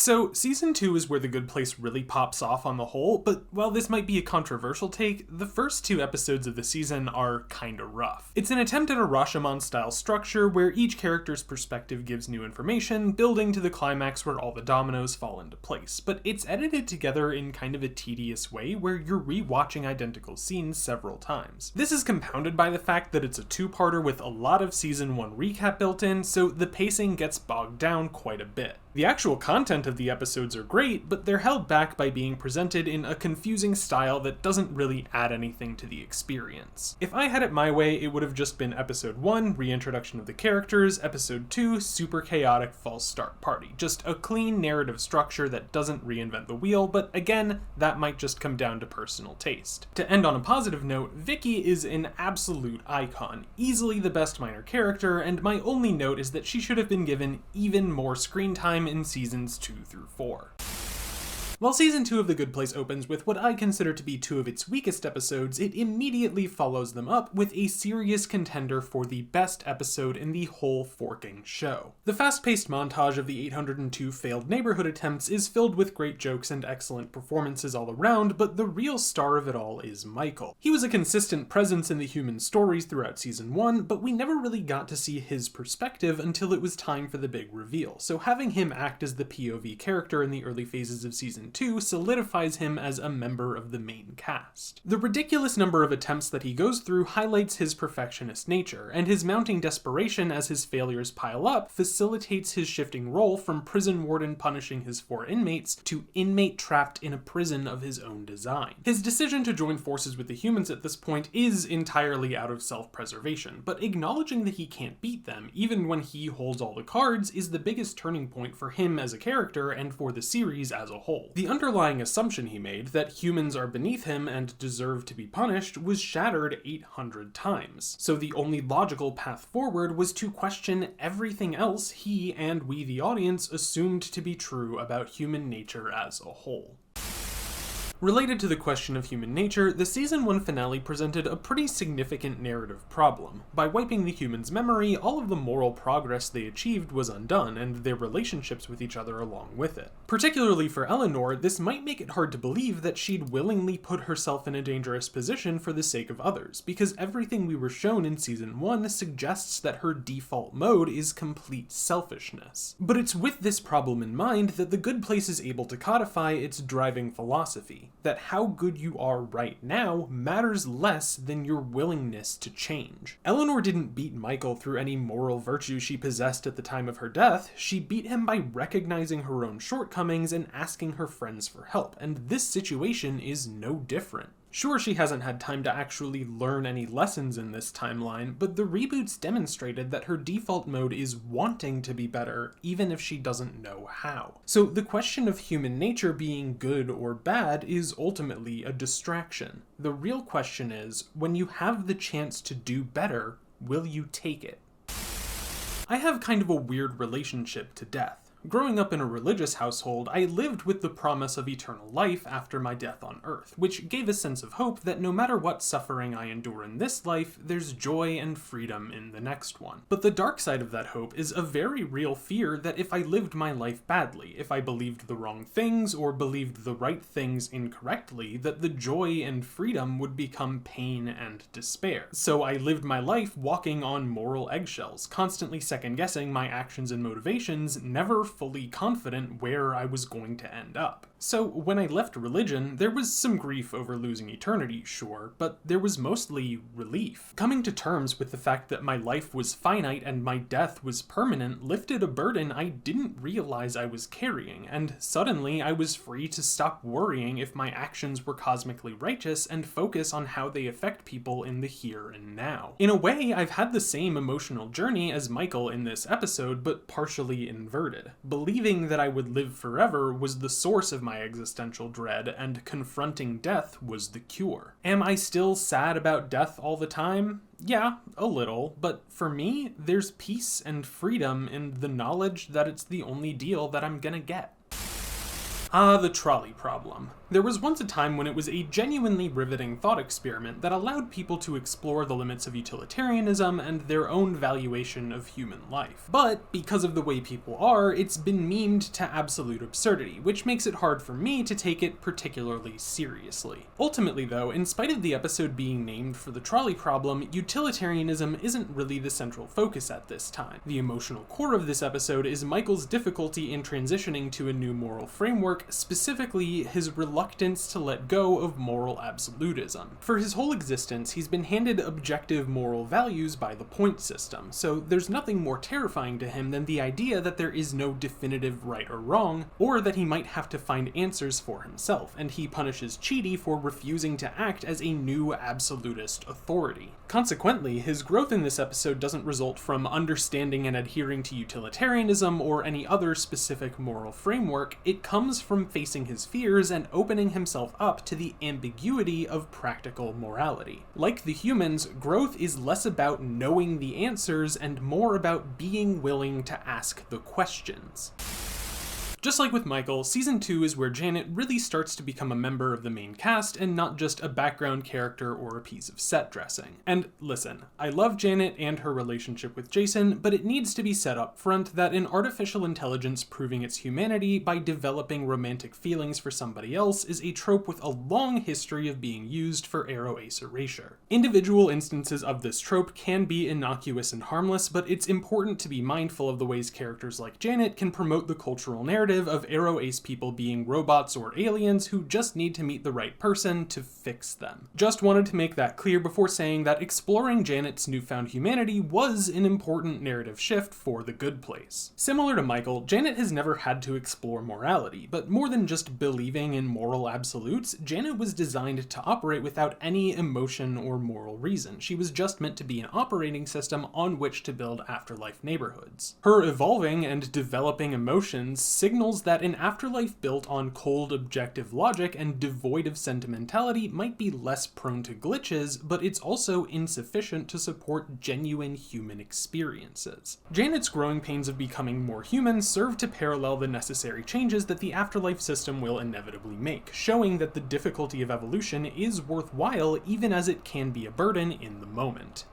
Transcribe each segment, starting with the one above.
So, Season 2 is where The Good Place really pops off on the whole, but while this might be a controversial take, the first 2 episodes of the season are kinda rough. It's an attempt at a Rashomon-style structure where each character's perspective gives new information, building to the climax where all the dominoes fall into place, but it's edited together in kind of a tedious way where you're re-watching identical scenes several times. This is compounded by the fact that it's a 2-parter with a lot of Season 1 recap built in, so the pacing gets bogged down quite a bit. The actual content of the episodes are great, but they're held back by being presented in a confusing style that doesn't really add anything to the experience. If I had it my way, it would have just been Episode 1, reintroduction of the characters, Episode 2, super chaotic false start party. Just a clean narrative structure that doesn't reinvent the wheel, but again, that might just come down to personal taste. To end on a positive note, Vicky is an absolute icon, easily the best minor character, and my only note is that she should have been given even more screen time in seasons 2 through 4. While Season 2 of The Good Place opens with what I consider to be 2 of its weakest episodes, it immediately follows them up with a serious contender for the best episode in the whole forking show. The fast-paced montage of the 802 failed neighborhood attempts is filled with great jokes and excellent performances all around, but the real star of it all is Michael. He was a consistent presence in the human stories throughout Season 1, but we never really got to see his perspective until it was time for the big reveal, so having him act as the POV character in the early phases of Season 2 solidifies him as a member of the main cast. The ridiculous number of attempts that he goes through highlights his perfectionist nature, and his mounting desperation as his failures pile up facilitates his shifting role from prison warden punishing his 4 inmates to inmate trapped in a prison of his own design. His decision to join forces with the humans at this point is entirely out of self-preservation, but acknowledging that he can't beat them, even when he holds all the cards, is the biggest turning point for him as a character and for the series as a whole. The underlying assumption he made, that humans are beneath him and deserve to be punished, was shattered 800 times. So the only logical path forward was to question everything else he and we the audience assumed to be true about human nature as a whole. Related to the question of human nature, the Season 1 finale presented a pretty significant narrative problem. By wiping the humans' memory, all of the moral progress they achieved was undone, and their relationships with each other along with it. Particularly for Eleanor, this might make it hard to believe that she'd willingly put herself in a dangerous position for the sake of others, because everything we were shown in Season 1 suggests that her default mode is complete selfishness. But it's with this problem in mind that The Good Place is able to codify its driving philosophy, that how good you are right now matters less than your willingness to change. Eleanor didn't beat Michael through any moral virtue she possessed at the time of her death. She beat him by recognizing her own shortcomings and asking her friends for help, and this situation is no different. Sure, she hasn't had time to actually learn any lessons in this timeline, but the reboots demonstrated that her default mode is wanting to be better, even if she doesn't know how. So the question of human nature being good or bad is ultimately a distraction. The real question is, when you have the chance to do better, will you take it? I have kind of a weird relationship to death. Growing up in a religious household, I lived with the promise of eternal life after my death on Earth, which gave a sense of hope that no matter what suffering I endure in this life, there's joy and freedom in the next one. But the dark side of that hope is a very real fear that if I lived my life badly, if I believed the wrong things or believed the right things incorrectly, that the joy and freedom would become pain and despair. So I lived my life walking on moral eggshells, constantly second-guessing my actions and motivations, never fully confident where I was going to end up. So when I left religion, there was some grief over losing eternity, sure, but there was mostly relief. Coming to terms with the fact that my life was finite and my death was permanent lifted a burden I didn't realize I was carrying, and suddenly I was free to stop worrying if my actions were cosmically righteous and focus on how they affect people in the here and now. In a way, I've had the same emotional journey as Michael in this episode, but partially inverted. Believing that I would live forever was the source of my existential dread, and confronting death was the cure. Am I still sad about death all the time? Yeah, a little, but for me, there's peace and freedom in the knowledge that it's the only deal that I'm gonna get. Ah, the trolley problem. There was once a time when it was a genuinely riveting thought experiment that allowed people to explore the limits of utilitarianism and their own valuation of human life. But, because of the way people are, it's been memed to absolute absurdity, which makes it hard for me to take it particularly seriously. Ultimately though, in spite of the episode being named for the trolley problem, utilitarianism isn't really the central focus at this time. The emotional core of this episode is Michael's difficulty in transitioning to a new moral framework, specifically his reluctance to let go of moral absolutism. For his whole existence, he's been handed objective moral values by the point system, so there's nothing more terrifying to him than the idea that there is no definitive right or wrong, or that he might have to find answers for himself, and he punishes Chidi for refusing to act as a new absolutist authority. Consequently, his growth in this episode doesn't result from understanding and adhering to utilitarianism or any other specific moral framework. It comes from facing his fears and opening himself up to the ambiguity of practical morality. Like the humans, growth is less about knowing the answers and more about being willing to ask the questions. Just like with Michael, Season 2 is where Janet really starts to become a member of the main cast and not just a background character or a piece of set dressing. And listen, I love Janet and her relationship with Jason, but it needs to be said up front that an artificial intelligence proving its humanity by developing romantic feelings for somebody else is a trope with a long history of being used for aro ace erasure. Individual instances of this trope can be innocuous and harmless, but it's important to be mindful of the ways characters like Janet can promote the cultural narrative of aro ace people being robots or aliens who just need to meet the right person to fix them. Just wanted to make that clear before saying that exploring Janet's newfound humanity was an important narrative shift for The Good Place. Similar to Michael, Janet has never had to explore morality, but more than just believing in moral absolutes, Janet was designed to operate without any emotion or moral reason. She was just meant to be an operating system on which to build afterlife neighborhoods. Her evolving and developing emotions signal that an afterlife built on cold objective logic and devoid of sentimentality might be less prone to glitches, but it's also insufficient to support genuine human experiences. Janet's growing pains of becoming more human serve to parallel the necessary changes that the afterlife system will inevitably make, showing that the difficulty of evolution is worthwhile even as it can be a burden in the moment.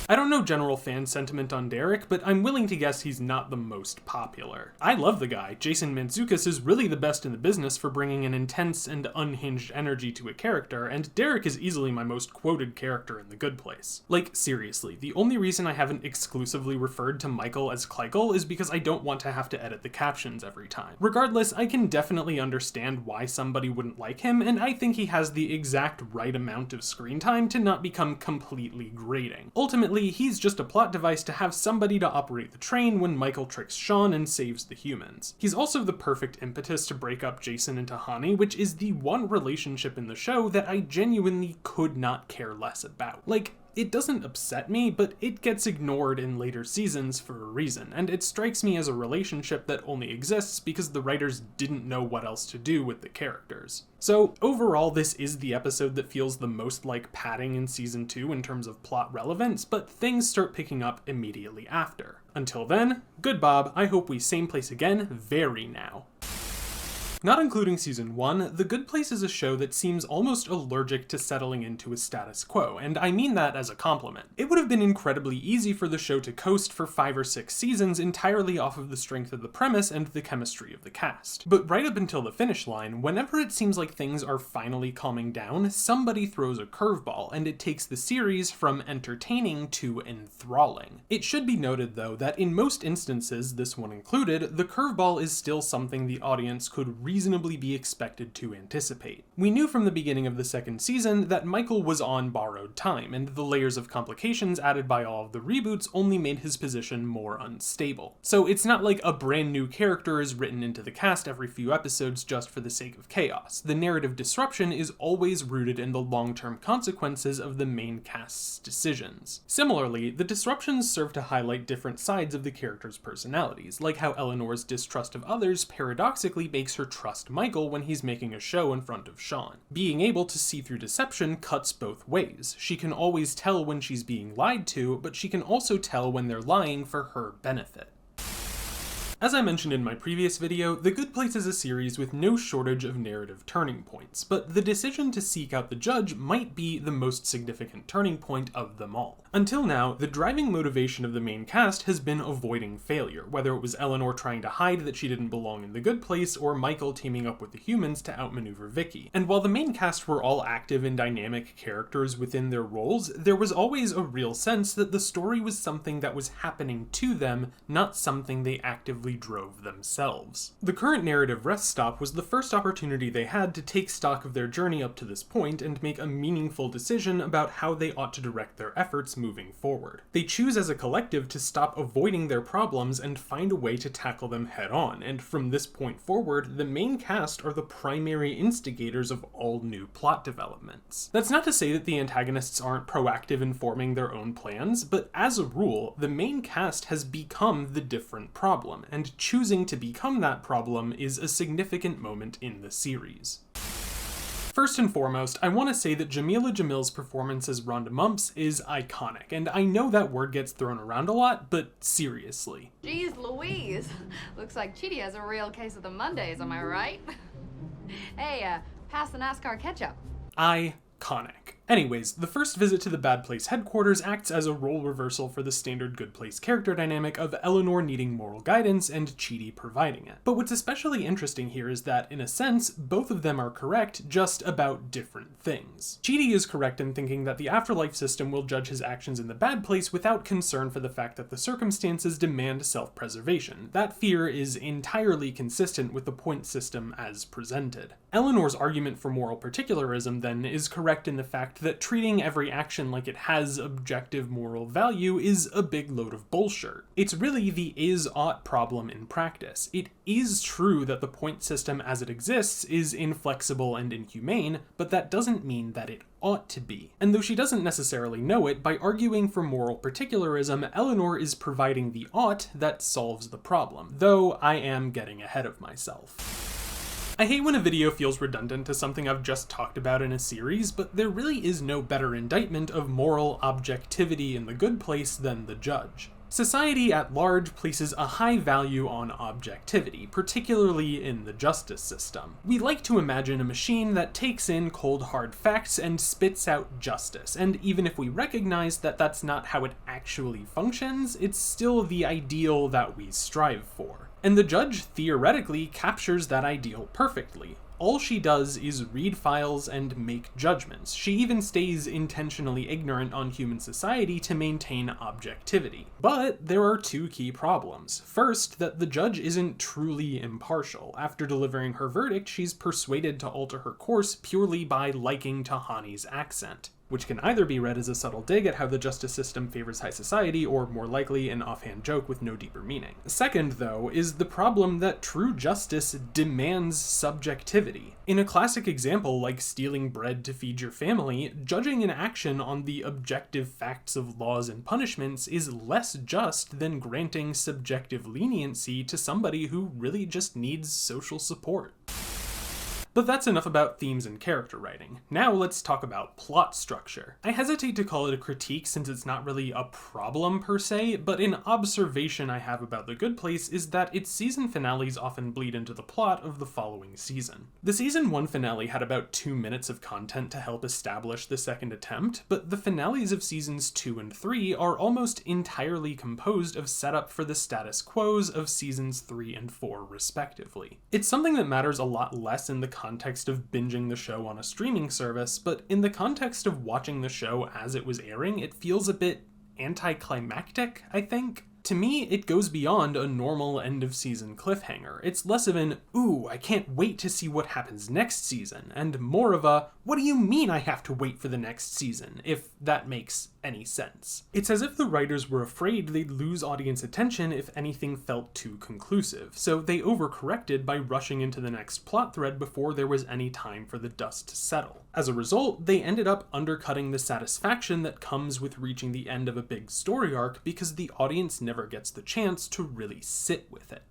I don't know general fan sentiment on Derek, but I'm willing to guess he's not the most popular. I love the guy. Jason Mantzoukas is really the best in the business for bringing an intense and unhinged energy to a character, and Derek is easily my most quoted character in The Good Place. Like, seriously, the only reason I haven't exclusively referred to Michael as Kleikel is because I don't want to have to edit the captions every time. Regardless, I can definitely understand why somebody wouldn't like him, and I think he has the exact right amount of screen time to not become completely grating. Ultimately, he's just a plot device to have somebody to operate the train when Michael tricks Sean and saves the humans. He's also the perfect impetus to break up Jason and Tahani, which is the one relationship in the show that I genuinely could not care less about. Like, it doesn't upset me, but it gets ignored in later seasons for a reason, and it strikes me as a relationship that only exists because the writers didn't know what else to do with the characters. So overall, this is the episode that feels the most like padding in season 2 in terms of plot relevance, but things start picking up immediately after. Until then, good Bob, I hope we same place again very now. Not including season 1, The Good Place is a show that seems almost allergic to settling into a status quo, and I mean that as a compliment. It would have been incredibly easy for the show to coast for 5 or 6 seasons entirely off of the strength of the premise and the chemistry of the cast. But right up until the finish line, whenever it seems like things are finally calming down, somebody throws a curveball, and it takes the series from entertaining to enthralling. It should be noted, though, that in most instances, this one included, the curveball is still something the audience could reasonably be expected to anticipate. We knew from the beginning of the second season that Michael was on borrowed time, and the layers of complications added by all of the reboots only made his position more unstable. So it's not like a brand new character is written into the cast every few episodes just for the sake of chaos. The narrative disruption is always rooted in the long-term consequences of the main cast's decisions. Similarly, the disruptions serve to highlight different sides of the characters' personalities, like how Eleanor's distrust of others paradoxically makes her trust Michael when he's making a show in front of Sean. Being able to see through deception cuts both ways. She can always tell when she's being lied to, but she can also tell when they're lying for her benefit. As I mentioned in my previous video, The Good Place is a series with no shortage of narrative turning points, but the decision to seek out the judge might be the most significant turning point of them all. Until now, the driving motivation of the main cast has been avoiding failure, whether it was Eleanor trying to hide that she didn't belong in the good place, or Michael teaming up with the humans to outmaneuver Vicky. And while the main cast were all active and dynamic characters within their roles, there was always a real sense that the story was something that was happening to them, not something they actively drove themselves. The current narrative rest stop was the first opportunity they had to take stock of their journey up to this point and make a meaningful decision about how they ought to direct their efforts moving forward. They choose as a collective to stop avoiding their problems and find a way to tackle them head on, and from this point forward, the main cast are the primary instigators of all new plot developments. That's not to say that the antagonists aren't proactive in forming their own plans, but as a rule, the main cast has become the different problem, and choosing to become that problem is a significant moment in the series. First and foremost, I want to say that Jamila Jamil's performance as Rhonda Mumps is iconic, and I know that word gets thrown around a lot, but seriously. Jeez Louise, looks like Chidi has a real case of the Mondays, am I right? Hey, pass the NASCAR ketchup. Iconic. Anyways, the first visit to the Bad Place headquarters acts as a role reversal for the standard Good Place character dynamic of Eleanor needing moral guidance and Chidi providing it. But what's especially interesting here is that, in a sense, both of them are correct, just about different things. Chidi is correct in thinking that the afterlife system will judge his actions in the Bad Place without concern for the fact that the circumstances demand self-preservation. That fear is entirely consistent with the point system as presented. Eleanor's argument for moral particularism, then, is correct in the fact that treating every action like it has objective moral value is a big load of bullshit. It's really the is-ought problem in practice. It is true that the point system as it exists is inflexible and inhumane, but that doesn't mean that it ought to be. And though she doesn't necessarily know it, by arguing for moral particularism, Eleanor is providing the ought that solves the problem, though I am getting ahead of myself. I hate when a video feels redundant to something I've just talked about in a series, but there really is no better indictment of moral objectivity in The Good Place than the judge. Society at large places a high value on objectivity, particularly in the justice system. We like to imagine a machine that takes in cold hard facts and spits out justice, and even if we recognize that that's not how it actually functions, it's still the ideal that we strive for. And the judge theoretically captures that ideal perfectly. All she does is read files and make judgments. She even stays intentionally ignorant on human society to maintain objectivity. But there are two key problems. First, that the judge isn't truly impartial. After delivering her verdict, she's persuaded to alter her course purely by liking Tahani's accent, which can either be read as a subtle dig at how the justice system favors high society, or more likely an offhand joke with no deeper meaning. Second, though, is the problem that true justice demands subjectivity. In a classic example like stealing bread to feed your family, judging an action on the objective facts of laws and punishments is less just than granting subjective leniency to somebody who really just needs social support. But that's enough about themes and character writing. Now let's talk about plot structure. I hesitate to call it a critique since it's not really a problem per se, but an observation I have about The Good Place is that its season finales often bleed into the plot of the following season. The season 1 finale had about 2 minutes of content to help establish the second attempt, but the finales of seasons 2 and 3 are almost entirely composed of setup for the status quos of seasons 3 and 4 respectively. It's something that matters a lot less in the context of binging the show on a streaming service, but in the context of watching the show as it was airing, it feels a bit anticlimactic, I think. To me, it goes beyond a normal end-of-season cliffhanger. It's less of an, ooh, I can't wait to see what happens next season, and more of a, what do you mean I have to wait for the next season, if that makes any sense. It's as if the writers were afraid they'd lose audience attention if anything felt too conclusive, so they overcorrected by rushing into the next plot thread before there was any time for the dust to settle. As a result, they ended up undercutting the satisfaction that comes with reaching the end of a big story arc because the audience never gets the chance to really sit with it.